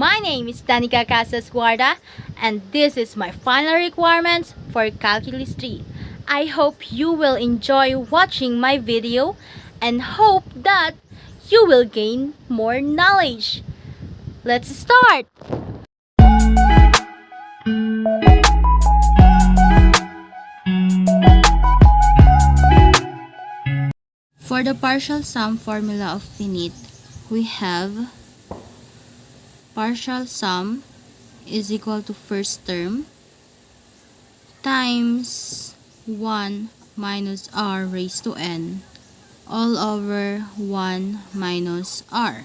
My name is Danica Guarda, and this is my final requirements for Calculus 3. I hope you will enjoy watching my video and hope that you will gain more knowledge. Let's start! For the partial sum formula of finite, we have partial sum is equal to first term times 1 minus r raised to n all over 1 minus r,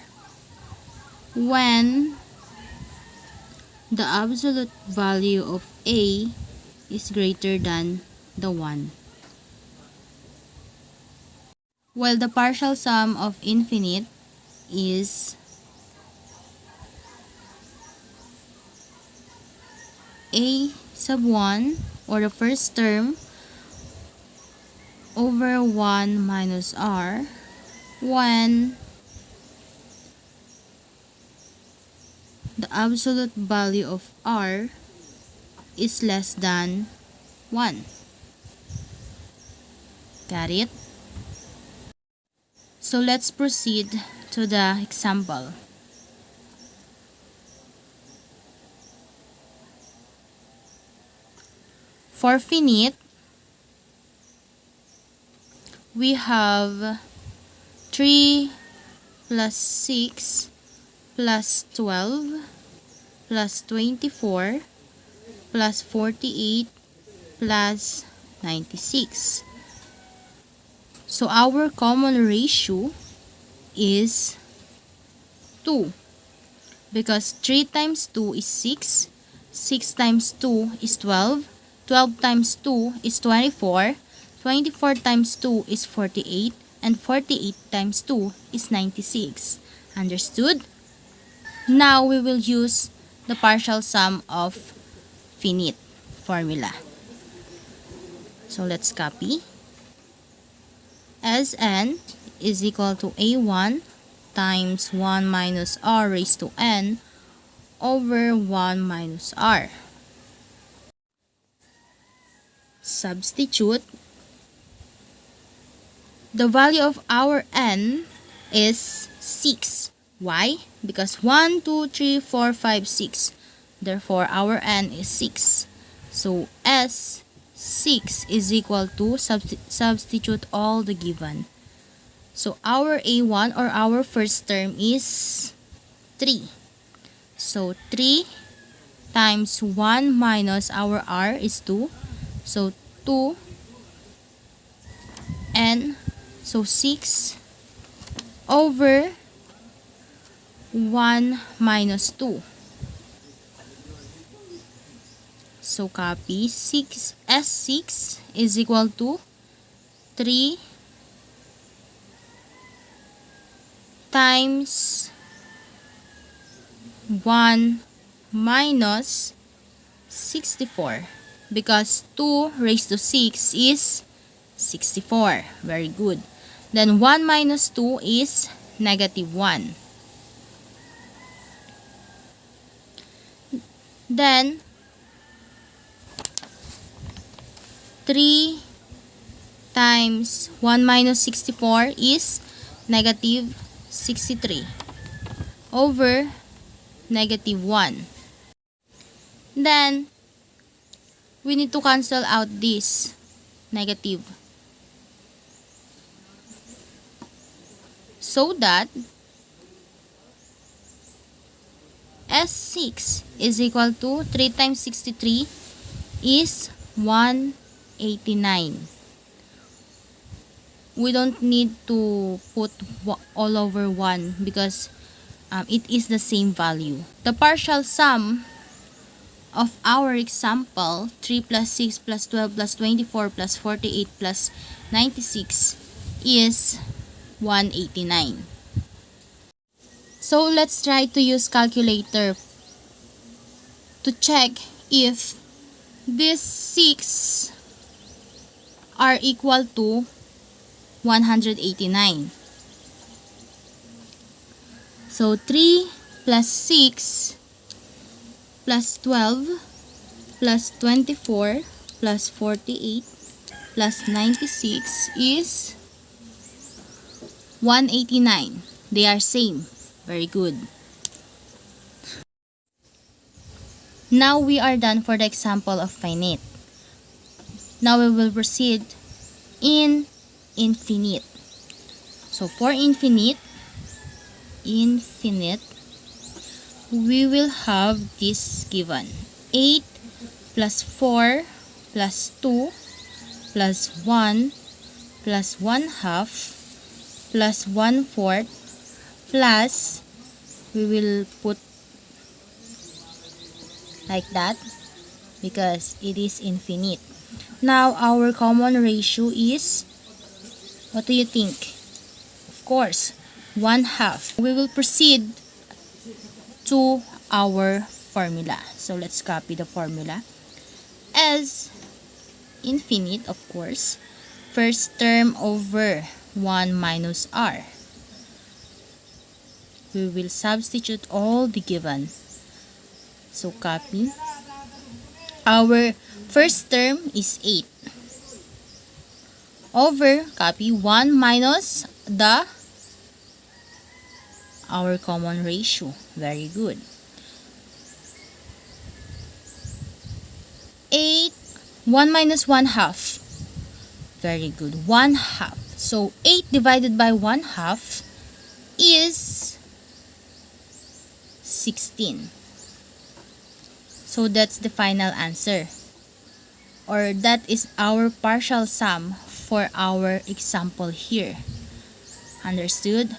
when the absolute value of a is greater than the 1. While the partial sum of infinite is a sub 1, or the first term, over 1 minus r, when the absolute value of r is less than 1. Got it? So let's proceed to the example. For finite, we have 3 plus 6 plus 12 plus 24 plus 48 plus 96. So our common ratio is 2, because 3 times 2 is 6, 6 times 2 is 12, 12 times 2 is 24, 24 times 2 is 48, and 48 times 2 is 96. Understood? Now we will use the partial sum of finite formula. So let's copy. Sn is equal to a1 times 1 minus r raised to n over 1 minus r. Substitute. The value of our n is 6. Why? Because 1, 2, 3, 4, 5, 6. Therefore, our n is 6. So, S6 is equal to, substitute all the given. So, our A1 or our first term is 3. So, 3 times 1 minus our R is 2. So, 2 and so 6 over 1 minus 2. So, copy. S6 is equal to 3 times 1 minus 64. Because 2 raised to 6 is 64. Very good. Then 1 minus 2 is negative 1. Then 3 times 1 minus 64 is negative 63 over negative 1. Then we need to cancel out this negative, so that S6 is equal to 3 times 63 is 189. We don't need to put all over 1 because it is the same value. The partial sum of our example, 3 plus 6 plus 12 plus 24 plus 48 plus 96, is 189. So let's try to use calculator to check if these 6 are equal to 189. So 3 plus 6 plus 12 plus 24 plus 48 plus 96 is 189. They are same. Very good. Now we are done for the example of finite. Now we will proceed in infinite. So for infinite, we will have this given. 8 plus 4 plus 2 plus 1 plus 1/2 plus 1/4 plus, we will put like that because it is infinite. Now our common ratio is, what do you think? Of course, 1/2. We will proceed to our formula. So let's copy the formula. As infinite, of course, first term over 1 minus r. We will substitute all the given. So copy. Our first term is 8. Over, copy 1 minus our common ratio. Very good. 8, 1 minus 1/2. Very good. 1/2. So 8 divided by 1/2 is 16. So that's the final answer. Or that is our partial sum for our example here. Understood?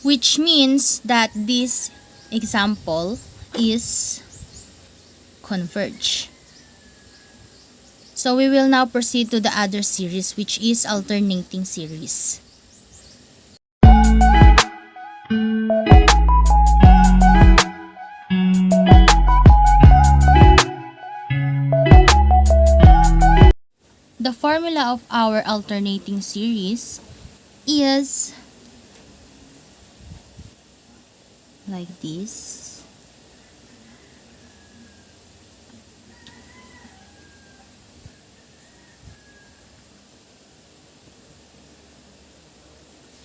Which means that this example is converge. So we will now proceed to the other series, which is alternating series. The formula of our alternating series is like this.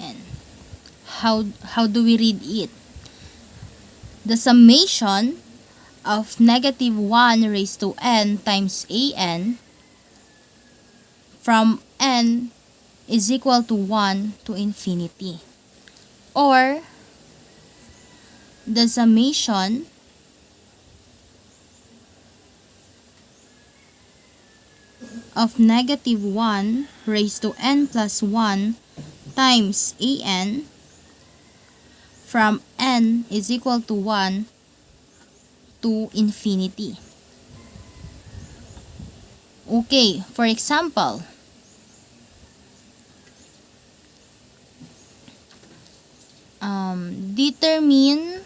And how do we read it? The summation of negative 1 raised to n times an from n is equal to 1 to infinity. Or the summation of negative 1 raised to n plus 1 times an from n is equal to 1 to infinity. Okay, for example, determine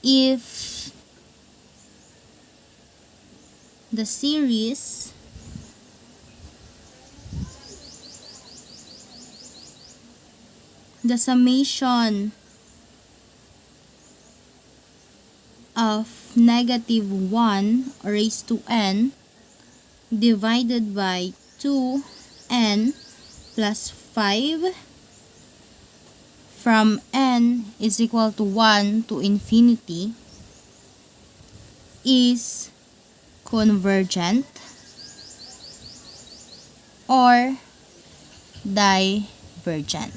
if the series the summation of negative 1 raised to n divided by 2n plus 5 from n is equal to 1 to infinity is convergent or divergent.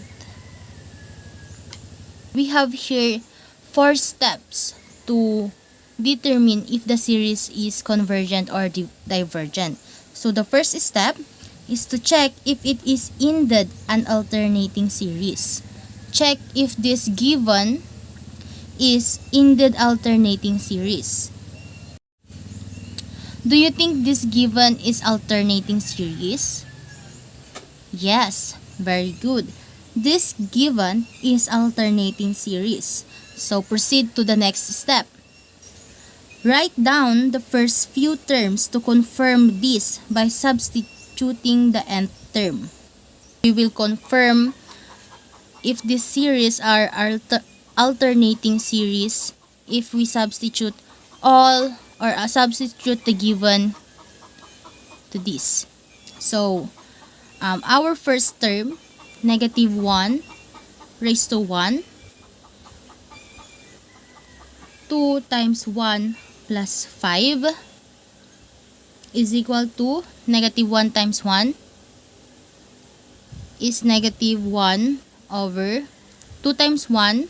We have here 4 steps to determine if the series is convergent or divergent. So the first step is to check if it is indeed an alternating series. Check if this given is indeed alternating series. Do you think this given is alternating series? Yes, very good. This given is alternating series. So proceed to the next step. Write down the first few terms to confirm this by substituting the nth term. We will confirm if this series are alternating series if we substitute all or substitute the given to this. So, our first term, negative 1 raised to 1, 2 times 1 plus 5 is equal to negative 1 times 1 is negative 1 over 2 times 1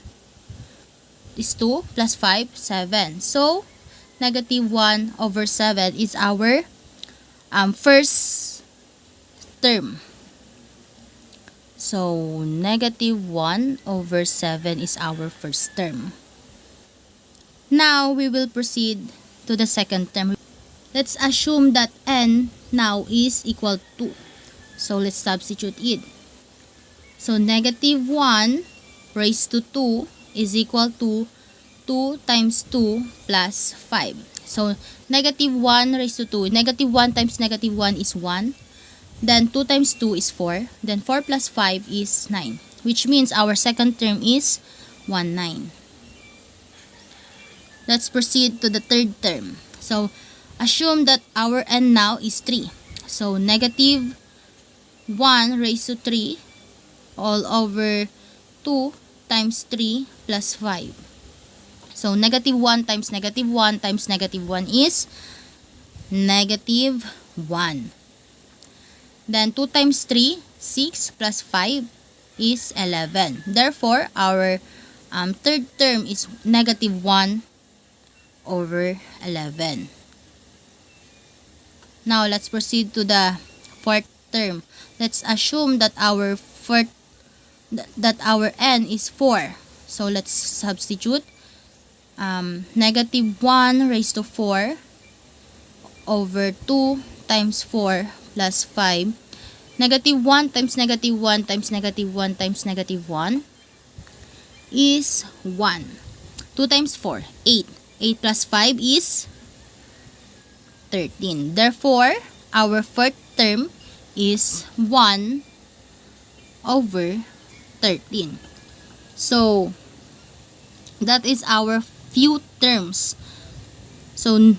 is 2 plus 5, 7. So, negative 1 over 7 is our first term. So, negative 1 over 7 is our first term. Now, we will proceed to the second term. Let's assume that n now is equal to 2. So, let's substitute it. So, negative 1 raised to 2 is equal to 2 times 2 plus 5. So, negative 1 raised to 2. Negative 1 times negative 1 is 1. Then, 2 times 2 is 4. Then, 4 plus 5 is 9. Which means our second term is 1, 9. Let's proceed to the third term. So, assume that our n now is 3. So, negative 1 raised to 3 all over 2 times 3 plus 5. So, negative 1 times negative 1 times negative 1 is negative 1. Then, 2 times 3, 6 plus 5 is 11. Therefore, our third term is negative 1 over 11. Now, let's proceed to the fourth term. Let's assume that our n is 4. So, let's substitute negative 1 raised to 4 over 2 times 4 plus 5. Negative 1 times negative 1 times negative 1 times negative 1 is 1. 2 times 4, 8. 8 plus 5 is 13. Therefore, our fourth term is 1 over 13. So, that is our few terms. So,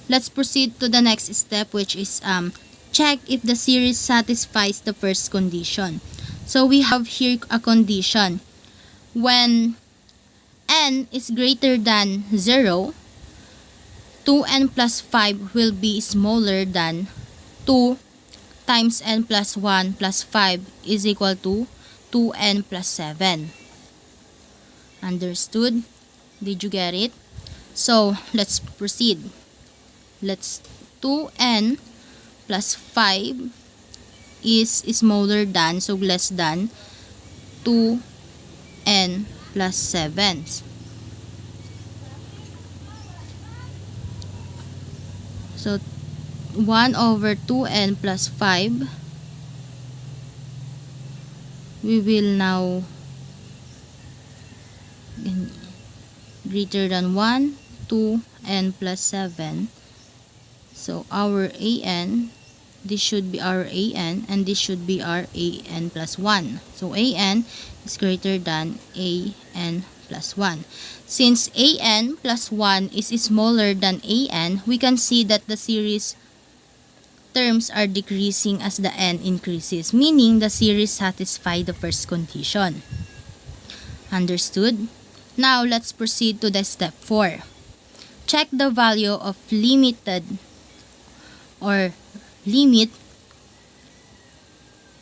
let's proceed to the next step, which is check if the series satisfies the first condition. So, we have here a condition. When n is greater than 0, 2n plus 5 will be smaller than 2 times n plus 1 plus 5 is equal to 2n plus 7. Understood? Did you get it? So, let's proceed. 2n plus 5 is smaller than, so less than 2n plus 7. So, 1 over 2n plus 5, we will now greater than 1, 2n plus 7. So, our an, this should be our an, and this should be our an plus 1. So, an is greater than an plus 1. Since an plus 1 is smaller than an, we can see that the series terms are decreasing as the n increases, meaning the series satisfy the first condition. Understood? Now, let's proceed to the step 4. Check the value of limit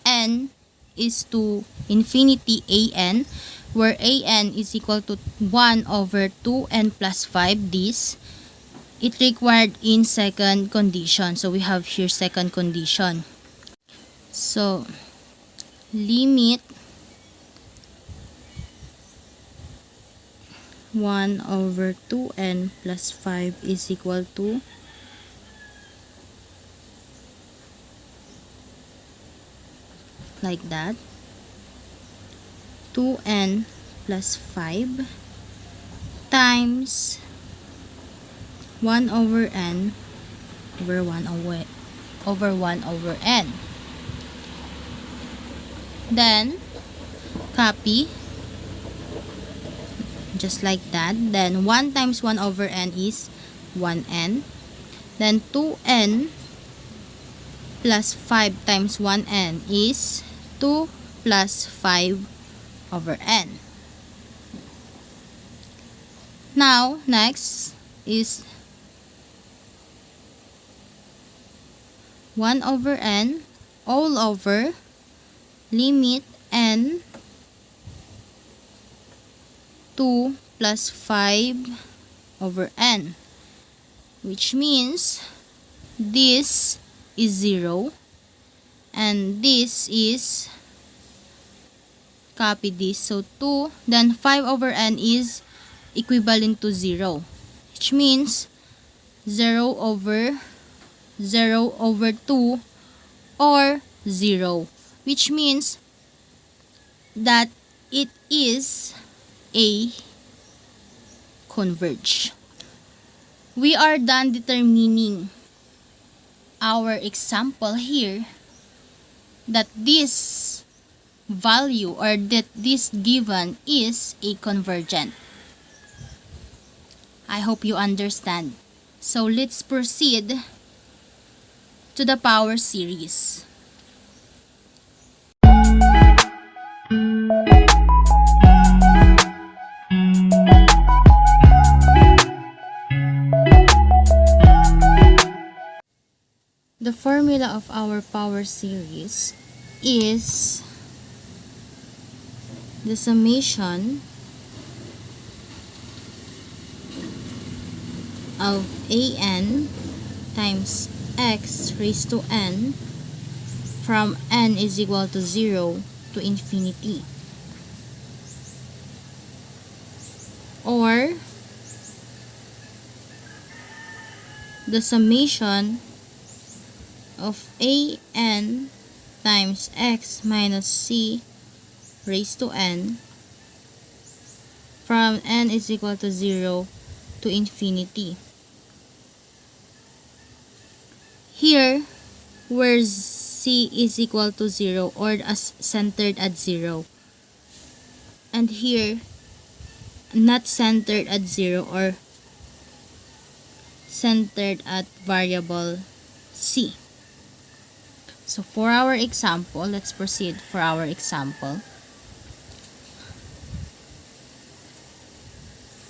n is to infinity an, where an is equal to 1 over 2n plus 5. This, it required in second condition. So, we have here second condition. So, limit 1 over 2n plus 5 is equal to like that, 2n plus 5 times 1 over n over 1 over n. Then, copy. just like that. Then 1 times 1 over n is 1n. Then 2n plus 5 times 1n is 2 plus 5 over n. Now, next is 1 over n all over limit n 2 plus 5 over n, which means this is 0 and this is, copy this, so 2, then 5 over n is equivalent to 0, which means 0 over 2 or 0, which means that it is a converge. We are done determining our example here that this value or that this given is a convergent. I hope you understand. So let's proceed to the power series. The formula of our power series is the summation of an times x raised to n from n is equal to 0 to infinity, or the summation of an times x minus c raised to n from n is equal to 0 to infinity. Here, where c is equal to 0 or as centered at 0, and here not centered at 0 or centered at variable c. So for our example, let's proceed for our example.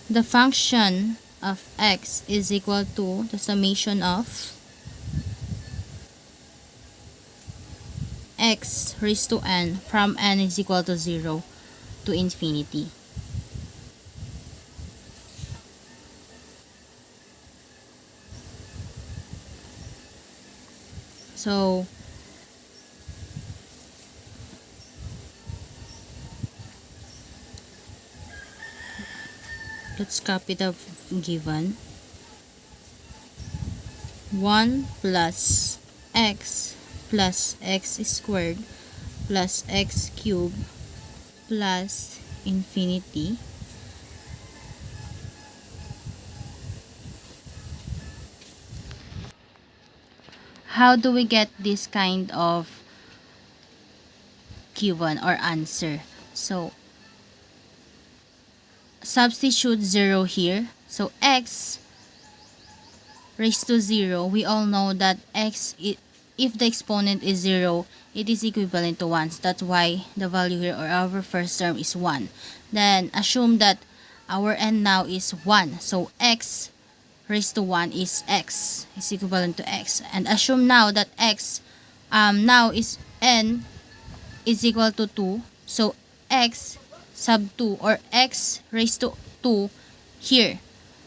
The function of x is equal to the summation of x raised to n from n is equal to 0 to infinity. So let's copy the given. 1 plus x squared plus x cubed plus infinity how do we get this kind of given or answer? So substitute 0 here. So x raised to 0, we all know that x, if the exponent is 0, it is equivalent to 1. So that's why the value here or our first term is 1. Then assume that our n now is 1. So x raised to 1 is x, is equivalent to x. And assume now that x now is n is equal to 2. So x sub 2 or x raised to 2 here.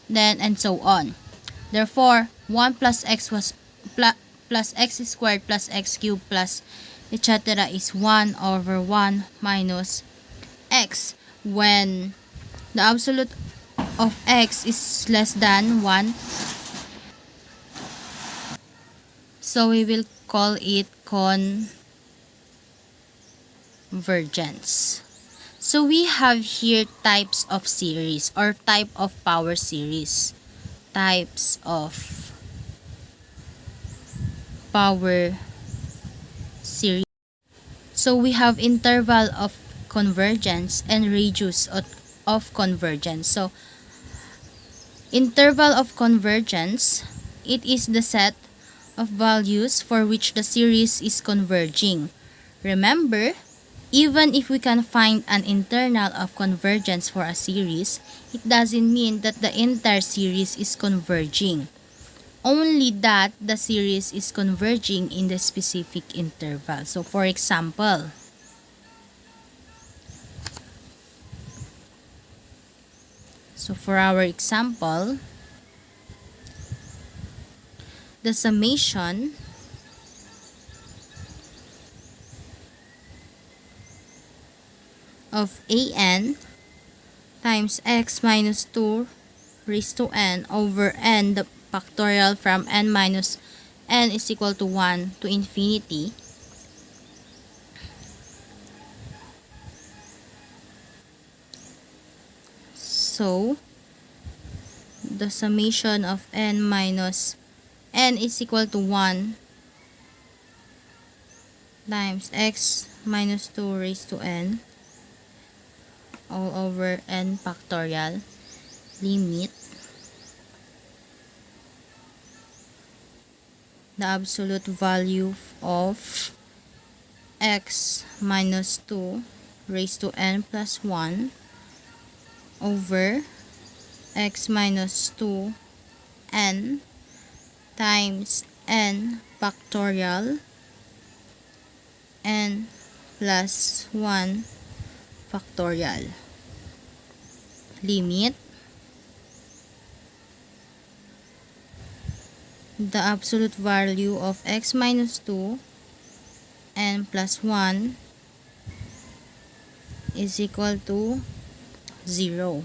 Then and so on. Therefore, 1 plus x was plus x squared plus x cubed plus etc. is 1 over 1 minus x when the absolute of x is less than 1. So we will call it convergence. So we have here types of series or type of power series. Types of power series. So we have interval of convergence and radius of convergence. So, interval of convergence, it is the set of values for which the series is converging. Remember, even if we can find an internal of convergence for a series, it doesn't mean that the entire series is converging. Only that the series is converging in the specific interval. So, for example, for our example, the summation of an times x minus 2 raised to n over n, the factorial from n minus n is equal to 1 to infinity. So, the summation of n minus n is equal to 1 times x minus 2 raised to n all over n factorial, limit the absolute value of x minus 2 raised to n plus 1 over x minus 2 n times n factorial n plus 1 factorial, limit the absolute value of x minus 2 n plus 1 is equal to 0.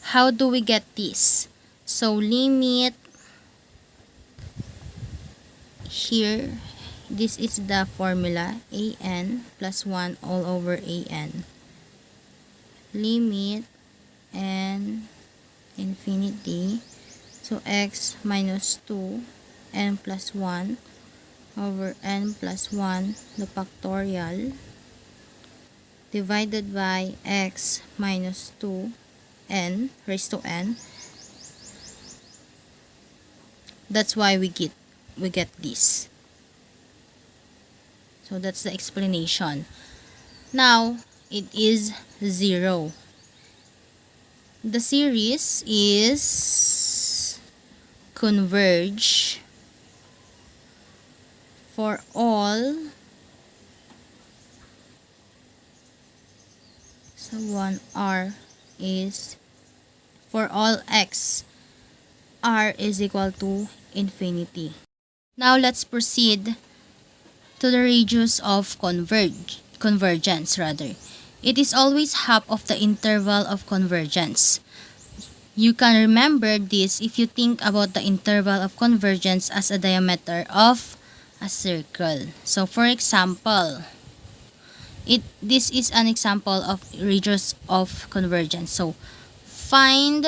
How do we get this? So, limit here, this is the formula, an plus 1 all over an. Limit n infinity. So, x minus 2 n plus 1 over n plus 1 the factorial divided by x minus 2 n raised to n. That's why we get this. So that's the explanation. Now it is 0. The series is converge for all, so 1r is for all x, r is equal to infinity. Now let's proceed to the radius of convergence rather. It is always half of the interval of convergence. You can remember this if you think about the interval of convergence as a diameter of a circle. So for example, this is an example of radius of convergence. So find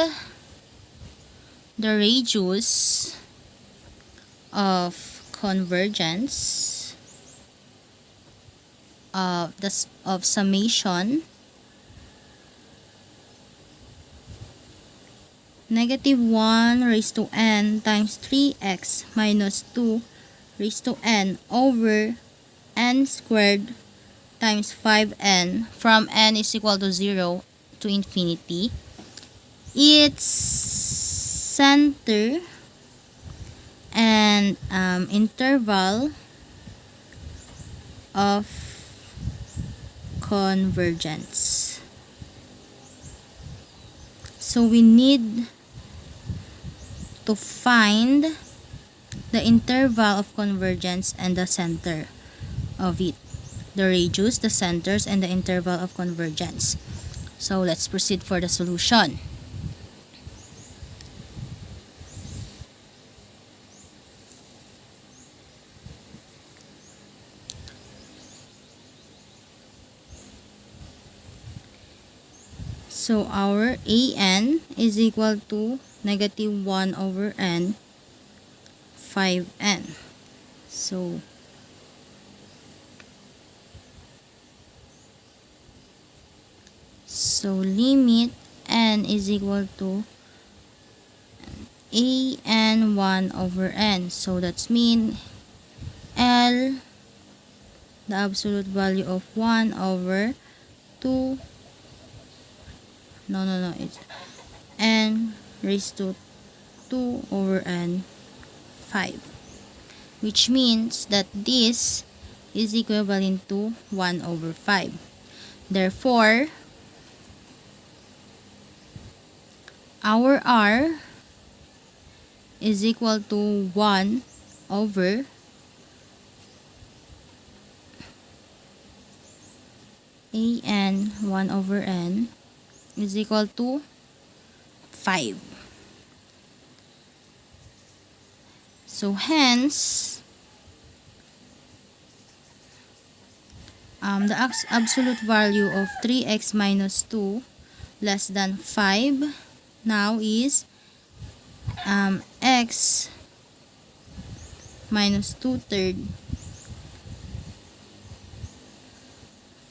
the radius of convergence of summation negative 1 raised to n times 3x minus 2 raised to n over n squared times 5n from n is equal to 0 to infinity. Its center and interval of convergence. So we need to find the interval of convergence and the center of it. The radius, the centers, and the interval of convergence. So let's proceed for the solution. So our an is equal to negative 1 over n 5n. So limit n is equal to a n 1 over n. So that's mean L, the absolute value of 1 over 2, it's n raised to 2 over n 5, which means that this is equivalent to 1 over 5. Therefore, our R is equal to 1 over an 1 over n is equal to 5. So hence, the absolute value of 3x minus 2 less than 5 now is x minus 2/3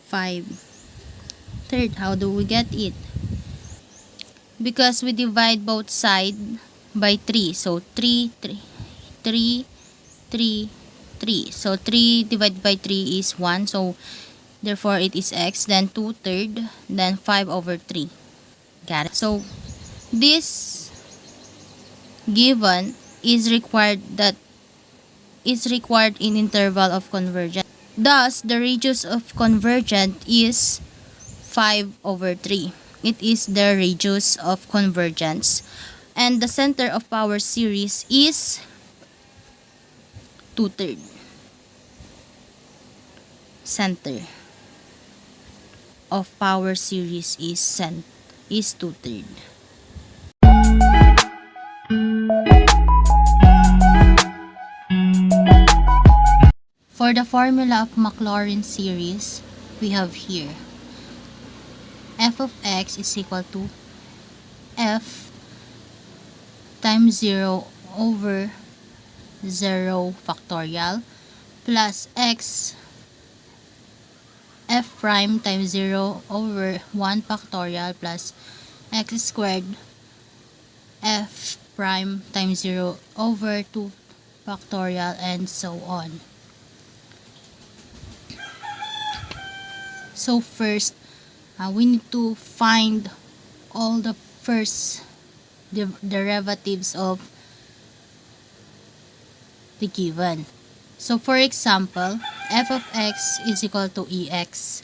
5/3. How do we get it? Because we divide both sides by 3. So 3, 3, 3, 3, 3. So 3 divided by 3 is 1. So therefore it is x, then 2/3, then 5 over 3. Got it? So this given is required in interval of convergence. Thus, the radius of convergent is 5 over 3. It is the radius of convergence. And the center of power series is 2/3. Center of power series is 2/3. For the formula of Maclaurin series, we have here f of x is equal to f times 0 over 0 factorial plus x f prime times 0 over 1 factorial plus x squared f prime times 0 over 2 factorial and so on. So first, we need to find all the first derivatives of the given. So for example, f of x is equal to ex.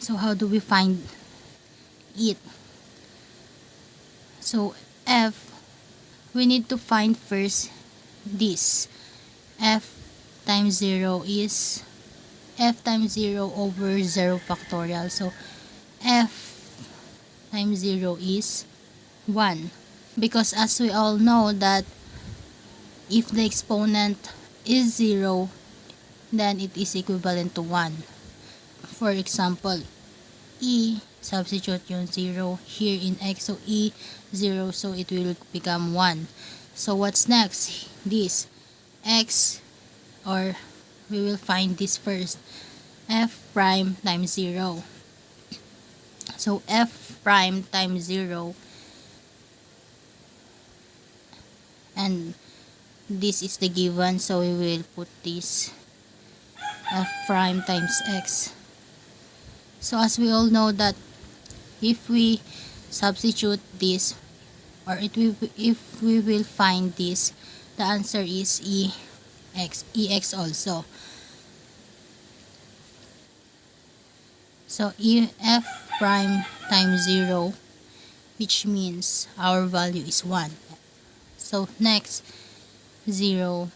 So how do we find it? So f, we need to find first this. F times 0 is f times 0 over 0 factorial. So f times 0 is 1. Because as we all know that if the exponent is 0, then it is equivalent to 1. For example, e, substitute yung 0 here in x. So e 0, so it will become 1. So what's next? This x, or we will find this first, f prime times 0. So f prime times 0, and this is the given, so we will put this f prime times x. So as we all know that if we substitute this, or if we will find this, the answer is ex also. So f prime times 0, which means our value is 1. So next, 0.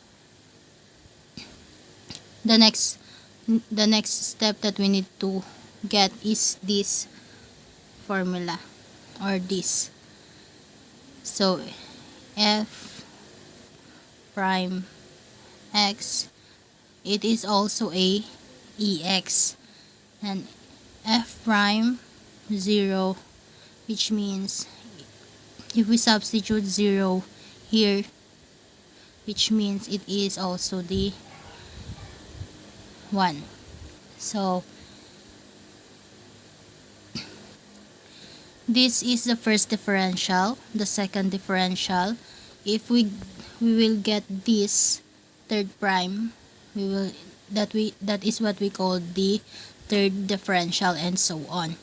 The next step that we need to get is this formula, or this. So f prime x, it is also a ex, and f prime 0, which means if we substitute 0 here, which means it is also the 1. So this is the first differential. The second differential, if we will get this third prime, we will that is what we call the third differential, and so on.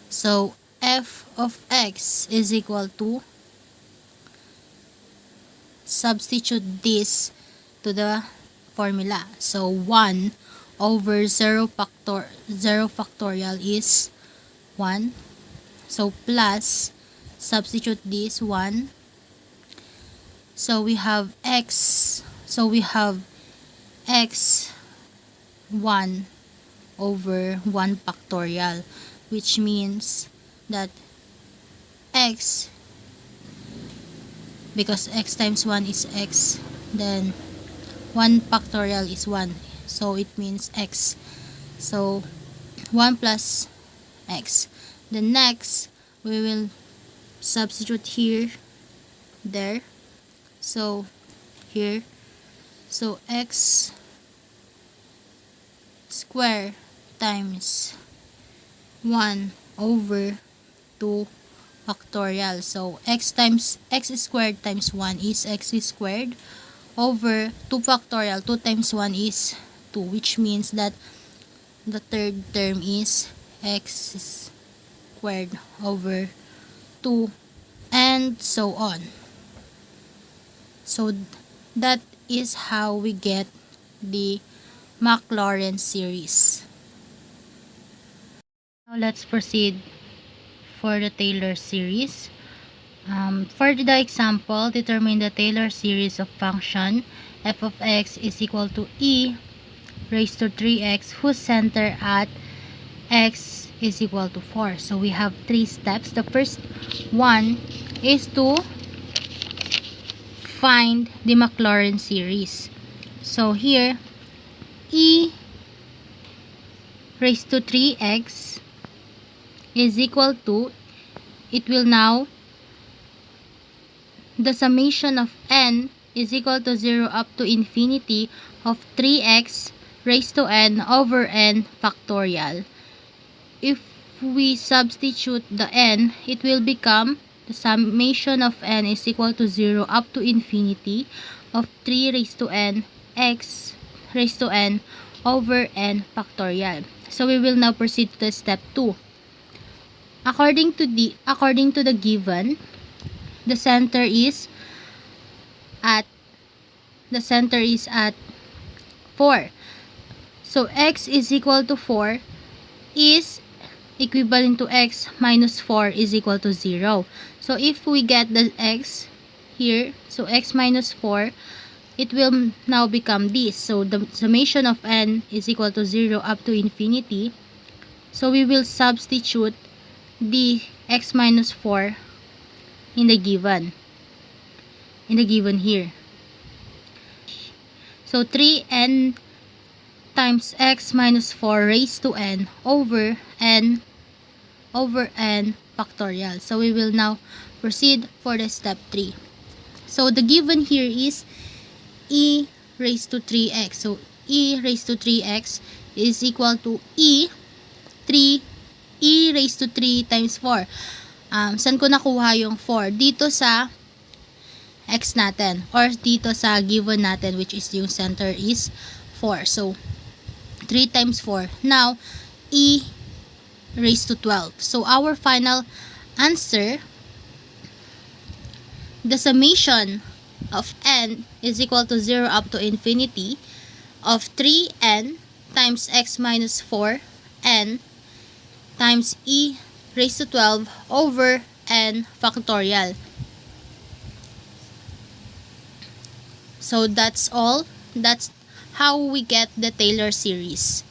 So f of x is equal to, substitute this to the formula. So 1 over 0 factorial is 1. So plus, substitute this 1. So we have x. So we have x 1 over 1 factorial, which means that x, because x times 1 is x, then 1 factorial is 1, so it means x. So 1 plus x. The next, we will substitute here, there, so here, so x square times 1 over 2 factorial. So x squared times 1 is x squared over 2 factorial. 2 times 1 is 2, which means that the third term is x squared over 2, and so on. So that is how we get the Maclaurin series. Now let's proceed for the Taylor series. For the example, determine the Taylor series of function f of x is equal to e raised to 3x whose center at x is equal to 4. So we have 3 steps. The first one is to find the Maclaurin series. So here, e raised to 3x is equal to, it will now, the summation of n is equal to 0 up to infinity of 3x raised to n over n factorial. If we substitute the n, it will become, the summation of n is equal to 0 up to infinity of 3 raised to n x raised to n over n factorial. So we will now proceed to step 2. According to the given, the center is at 4. So x is equal to 4 is equivalent to x minus 4 is equal to 0. So if we get the x here, so x minus 4, it will now become this. So the summation of n is equal to 0 up to infinity. So we will substitute the x minus 4 in the given here. So 3n times x minus 4 raised to n over n factorial. So we will now proceed for the step 3. So the given here is e raised to 3x. So e raised to 3x is equal to e raised to 3 times 4. Saan ko nakuha yung 4? Dito sa x natin, or dito sa given natin, which is yung center is 4. So 3 times 4. Now e raised to 12. So our final answer, the summation of n is equal to 0 up to infinity of 3n times x minus 4n times e raised to 12 over n factorial. So that's all. That's how we get the Taylor series.